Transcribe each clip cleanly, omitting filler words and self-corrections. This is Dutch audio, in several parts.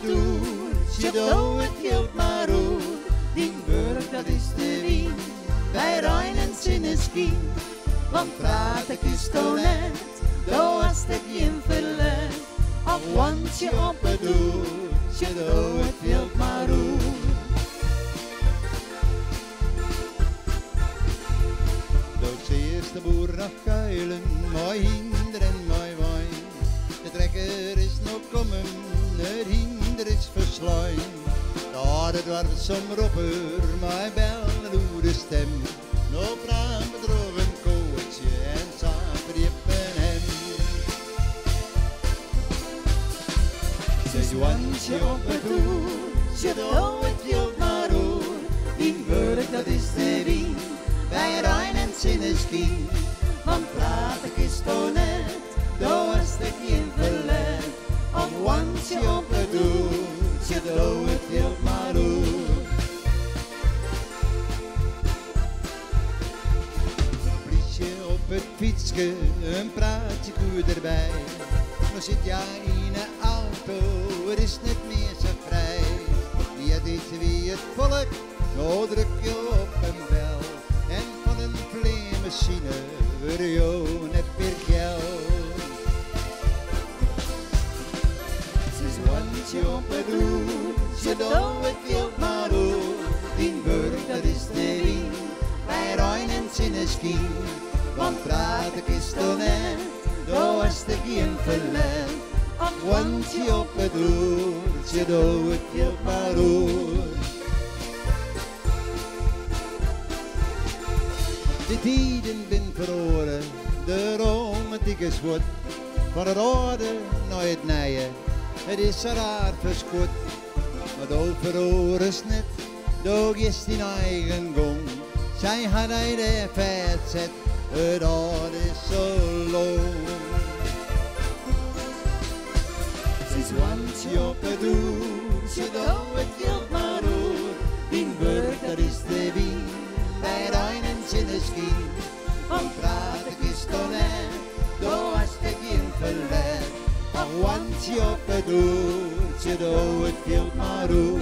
bedoelt, je doet het hield maar roer. Die burg dat is de Wien, bij Rijn en Sinneschien. Want praat ik is toch net, daar was ik geen verlet. Of want je op het doel, je doet het hield maar roer. Dood de eerste boer nog kuilen, mooi hinder en mooi wijn. De trekker is nog komen, het hinder is versluin. Daar het was zo'n ropper, maar bellen hoe de stem. Nog praat bedrogen koortje en samen hem. Ze want je op het doel, je doet het hield maar roer. Die burg dat is de Wien, bij Rijn en Sinneschien. Want praat ik is toch net, daar was ik geen verlet. Of want je op het doel, je doet het hield maar roer. Op het fietsje, een praatje koe erbij. Maar zit jij in een auto, het is niet meer zo vrij. Je weet wie het volk, nou druk je op een bel. En van een vleemachine word je net weer geld. Ze want je op het doel, je doet het hield maar door. Die burg dat is de Wien, bij Rijn en Sinneschien. Want praat ik is toch net, daar was ik geen verlet. Want je op het doel, je doet het hield maar door. De tijden ben verloren, de romantiek is goed. Van het oude naar het nieuwe, het is zo raar verschot. Maar daar verloren is net, daar is die eigen gong. Zij had hij de vet zet. Het oud is zo long. Ze want je op het doel, je doet het hield maar roer. Die burg dat is de Wien, bij Rijn en Sinneschien. Want praat ik is toch net, daar was ik geen verlet. Ach want je op het doel, je doet het hield maar roer.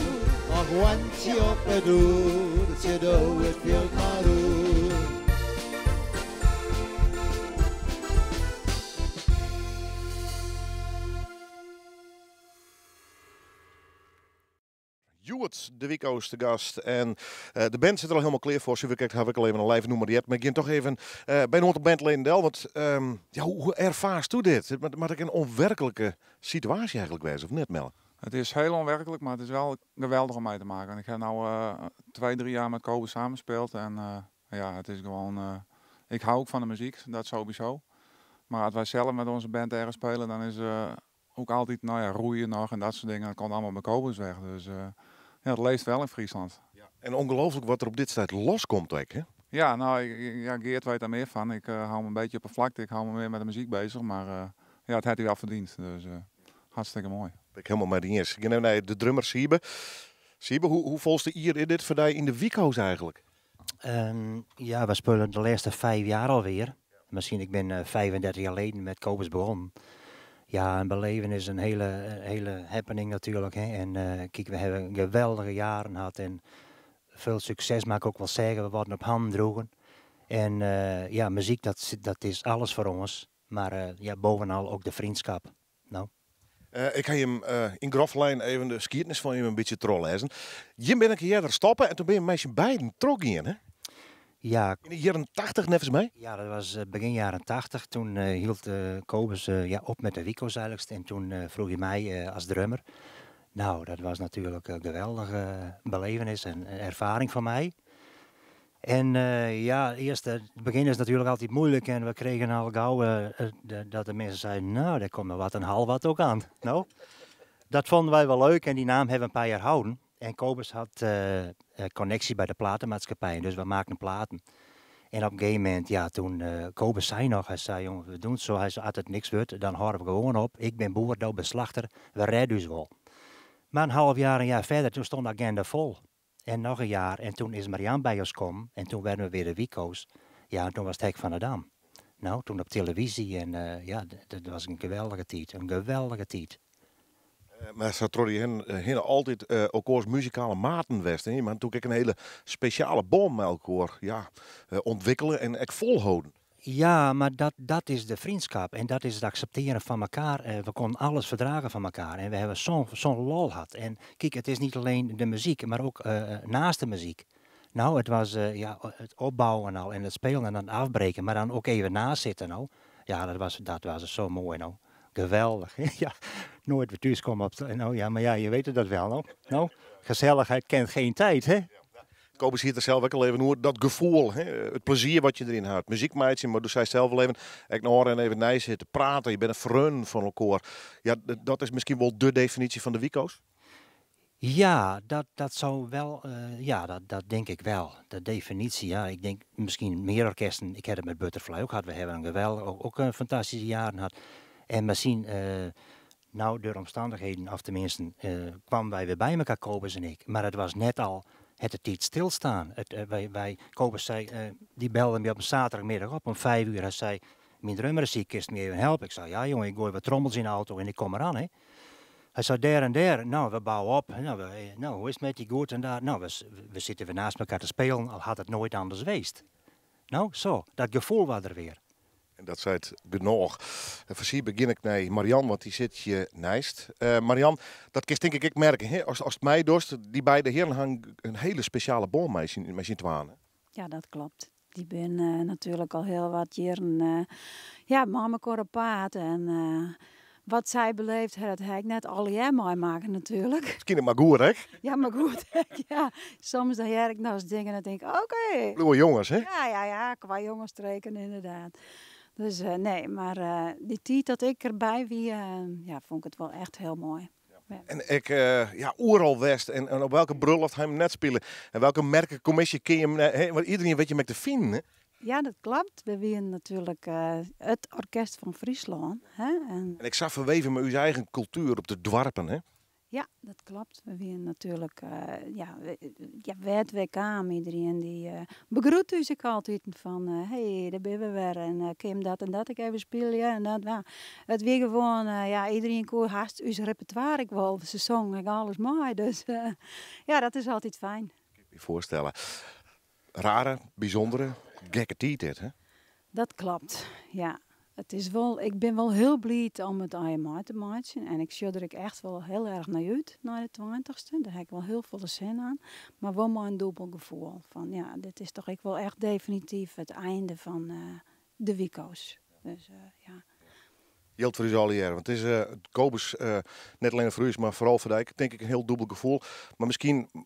Ach want je op het doel, je doet het hield maar roer. Joert de Wiko's te gast. En de band zit er al helemaal klaar voor. Zo heb ik al even een live nummer die hebt. Maar ik ga toch even bij een aantal band Leendel. Want ja, hoe ervaarst u dit? Maar ik een onwerkelijke situatie eigenlijk wezen, of net, Mel? Het is heel onwerkelijk, maar het is wel geweldig om mee te maken. Ik heb nu 2-3 jaar met Kobe samenspeeld. En ja, het is gewoon... ik hou ook van de muziek, dat sowieso. Maar als wij zelf met onze band ergens spelen, dan is ook altijd roeien nog en dat soort dingen. Dat komt allemaal bij Kobe's weg. Dus ja, het leeft wel in Friesland. Ja. En ongelooflijk wat er op dit tijd loskomt, hè? Ja, nou, Geert weet daar meer van. Ik hou me een beetje op een vlakte. Ik hou me meer met de muziek bezig. Maar ja, het heeft hij wel verdiend. Dus hartstikke mooi. Ben ik helemaal met die eens. Ik ga naar de drummer Siebe. Siebe, hoe volste hier dit voor in de Wiko's eigenlijk? Ja, we spelen de laatste 5 jaar alweer. Misschien, ik ben 35 jaar geleden met Kobus begonnen. Ja, een beleven is een hele happening natuurlijk. Hè. En kijk, we hebben geweldige jaren gehad en veel succes, mag ik ook wel zeggen. We worden op handen droegen. En ja, muziek, dat is alles voor ons. Maar ja, bovenal ook de vriendschap. Nou. Ik ga hem in groflijn even de geschiedenis van je een beetje trollezen. Je bent een keer er stoppen en toen ben je met je beiden trok in, hè? Ja. In de jaren 80 nevens mij? Ja, dat was begin jaren 80. Toen hield Kobus op met de Wiko's eigenlijk. En toen vroeg hij mij als drummer. Nou, dat was natuurlijk een geweldige belevenis en ervaring voor mij. En ja, eerst het begin is natuurlijk altijd moeilijk. En we kregen al gauw dat de mensen zeiden, nou, daar komt er wat een half wat ook aan. Nou, dat vonden wij wel leuk en die naam hebben we een paar jaar houden. En Kobus had connectie bij de platenmaatschappij, dus we maakten platen. En op een gegeven moment, ja, toen Kobus zei nog, hij zei, jongen, we doen het zo, hij zei, als het niks wordt, dan houden we gewoon op. Ik ben boer, nou ben slachter, we redden dus wel. Maar een jaar verder, toen stond de agenda vol. En nog een jaar, en toen is Marianne bij ons gekomen, en toen werden we weer de Wiko's. Ja, en toen was het Hek van de Dam. Nou, toen op televisie, en ja, dat was een geweldige tijd, Maar zo trokken je altijd ook als muzikale maten west. Maar toen ik een hele speciale bom met elkaar ontwikkelen en echt volhouden. Ja, maar dat is de vriendschap en dat is het accepteren van elkaar. We konden alles verdragen van elkaar en we hebben zo'n lol gehad. En kijk, het is niet alleen de muziek, maar ook naast de muziek. Nou, het was het opbouwen al en het spelen en dan afbreken, maar dan ook even naast zitten nou. Ja, dat was zo mooi nou. Geweldig. Ja, nooit weer thuis komen nou ja, maar ja, je weet het dat wel nou. Nou, gezelligheid kent geen tijd, hè? Kobus hier er zelf ook al even hoe dat gevoel, hè? Het plezier wat je erin houdt. Muziek maatje, maar doe zij zelf wel even. Ik naar en even nij zitten praten. Je bent een vriend van elkaar. Ja, dat is misschien wel de definitie van de Wico's. Ja, dat zou wel, dat denk ik wel. De definitie, ja, ik denk misschien meer orkesten. Ik heb het met Butterfly ook gehad. We hebben een geweldig, ook een fantastische jaren gehad. En misschien, nou, door omstandigheden, of tenminste, kwamen wij weer bij elkaar, Kobus en ik. Maar het was net al het tijd stilstaan. Kobus zei, die belde me op een zaterdagmiddag op om 5 uur. Hij zei, mijn drummer is ziek, kist me even helpen? Ik zei, ja jongen, ik gooi wat trommels in de auto en ik kom eraan, hè. Hij zei, daar en daar, nou, we bouwen op. Nou, hoe is het met je goed en daar? Nou, we zitten weer naast elkaar te spelen, al had het nooit anders geweest. Nou, zo, dat gevoel was er weer. En dat zei het genoeg. En voor begin ik naar Marian, want die zit je naast. Marian, dat kun je denk ik merken. Hè? Als het mij dorst, die beide heren hangen een hele speciale bom met zijn twanen. Ja, dat klopt. Die ben natuurlijk al heel wat jaren met elkaar apart. En wat zij beleeft, dat heb ik net al jaar mooi maken natuurlijk. Misschien maar goed, hè? Ja, maar goed. Ja, soms dan hoor ik nou eens dingen en dan denk ik, oké. Blauwe jongens, hè? Ja, qua jongens streken inderdaad. Dus nee, maar die tijd dat ik erbij wie, vond ik het wel echt heel mooi. Ja. En ik, Oeral West en op welke bruiloft hij hem net spelen. En welke merkencommissie kun je hem, want iedereen weet je met te vinden, hè? Ja, dat klopt. We zijn natuurlijk het orkest van Friesland. Hè? En ik zag verweven met uw eigen cultuur op de dwarpen, hè? Ja, dat klopt. We zijn natuurlijk, het WK, iedereen die begroet u zich altijd van, hey, daar ben we weer en kun je dat en dat ik even spelen en dat. Nou, het weer gewoon, iedereen kon haast uw repertoire, ik wil, ze zong ik alles mooi, dus dat is altijd fijn. Ik kan je voorstellen. Rare, bijzondere, gekke tijd dit, hè? Dat klopt, ja. Het is wel, ik ben wel heel blij om het IMA te maken. En ik zie er echt wel heel erg naar uit, naar de 20ste. Daar heb ik wel heel veel zin aan. Maar wel maar een dubbel gevoel. Van ja, dit is toch wel echt definitief het einde van de Wico's. Dus ja. Geldt voor u al jaren. Want het is Kobus, net alleen voor u, maar vooral voor Dijk, denk ik een heel dubbel gevoel.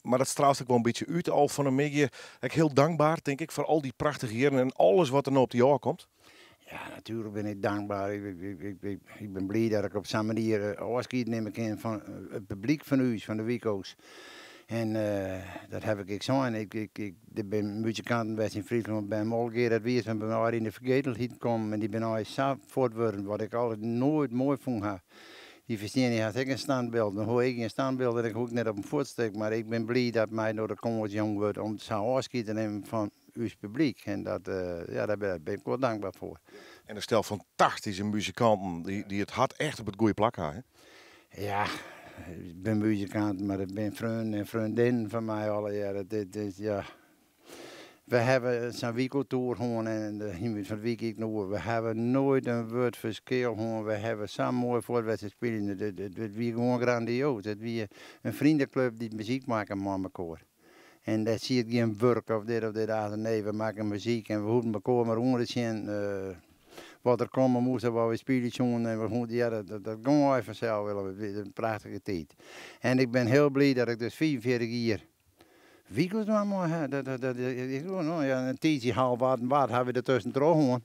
Maar dat straalt ook wel een beetje uit al van een beetje. Ik heel dankbaar, denk ik, voor al die prachtige jaren en alles wat er nou op de jaar komt. Ja, natuurlijk ben ik dankbaar. Ik ben blij dat ik op zo'n manier afscheid nemen kan van het publiek van u, van de Wico's. En dat heb ik zo. Ik ben muzikanten in Friesland, ben Molgeer dat weer, en ben al in de vergetelheid gekomen. En die ben al zo voortworden, wat ik altijd nooit mooi vond. Die verstaan, had ik een standbeeld. Dan hoor ik een standbeeld en ik hoek net op een voetstuk. Maar ik ben blij dat mij door de komers jong wordt om zo'n afscheid te nemen van uw publiek. En daar ben ik wel dankbaar voor. En een stel fantastische muzikanten die het hart echt op het goede plak hebben. Ja, ik ben muzikant, maar ik ben vriend en vriendin van mij alle jaren. We hebben zo'n Wico-tour gewoon en de van Wico ik nog. We hebben nooit een woord verschil gewoon. We hebben zo mooi voorwedstrijd spelen. Het was gewoon grandioos. Het was een vriendenclub die muziek maken met elkaar. En dat zie je geen werk of dit. Nee, we maken muziek en we hoeven elkaar maar onder te zien. Wat er komen moest, waar we spelen en dat gaan we vanzelf willen. Een prachtige tijd. En ik ben heel blij dat ik dus 44 jaar Wico's maar mooi een tijdje half wat hebben we er tussen gewoon.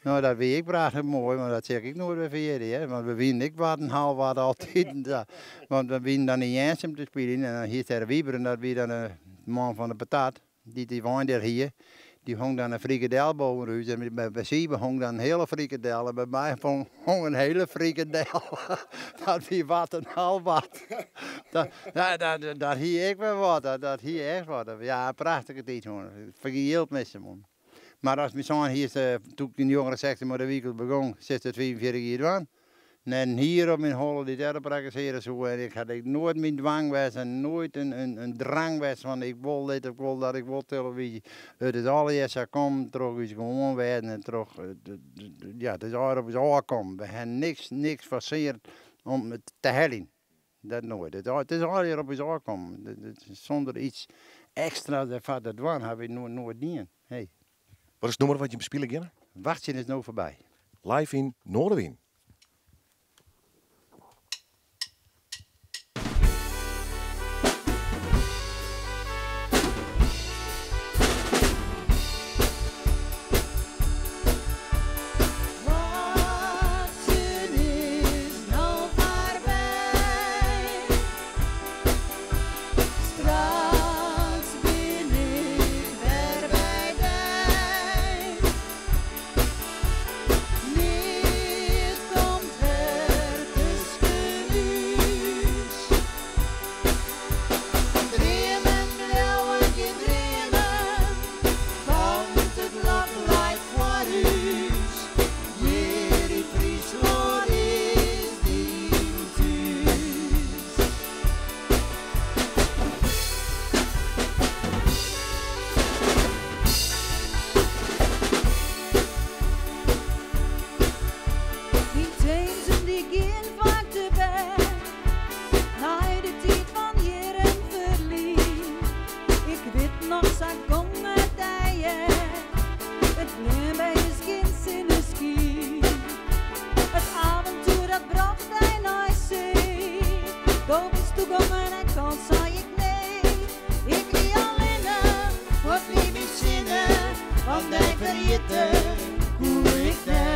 Nou, dat weet ik prachtig mooi, maar dat zeg ik nooit weer verder, hè. Want we winnen ik wat een half wat altijd. Want we winnen dan niet eens om te spelen. En dan hier staat de Wieber en dat wie dan een man van de patat. Die woont er hier. Die hong dan een frikadel boven huis. En bij Siebe hong dan een hele frikadel. En bij mij hong een hele frikadel. Dat wie wat een half wat. Dat hier ik weer wat. Dat hier echt wat. Ja, een prachtige tijd gewoon. Vergeeld met ze man. Maar als mijn zoon hier, toen ik in de jongere sector met de winkel begon, 45 jaar aan. En hier op mijn holle die derde praktiseren zo. En ik had nooit mijn dwang was en nooit een drang was van ik wil dit, ik wil dat, ik wil televisie. Het is allereerst komt, terug is gewoon werden en terug, ja, het is op ons aankomen. We hebben niks forceerd om het te hellen. Dat nooit. Het is allereerst op ons aankomen. Zonder iets extra van de dwang hebben we nooit gedaan. Hey. Wat is het nummer wat je bespelen kan? Wachtje is nou voorbij. Live in Noorderwien. Want ik vergeten hoe ik ben.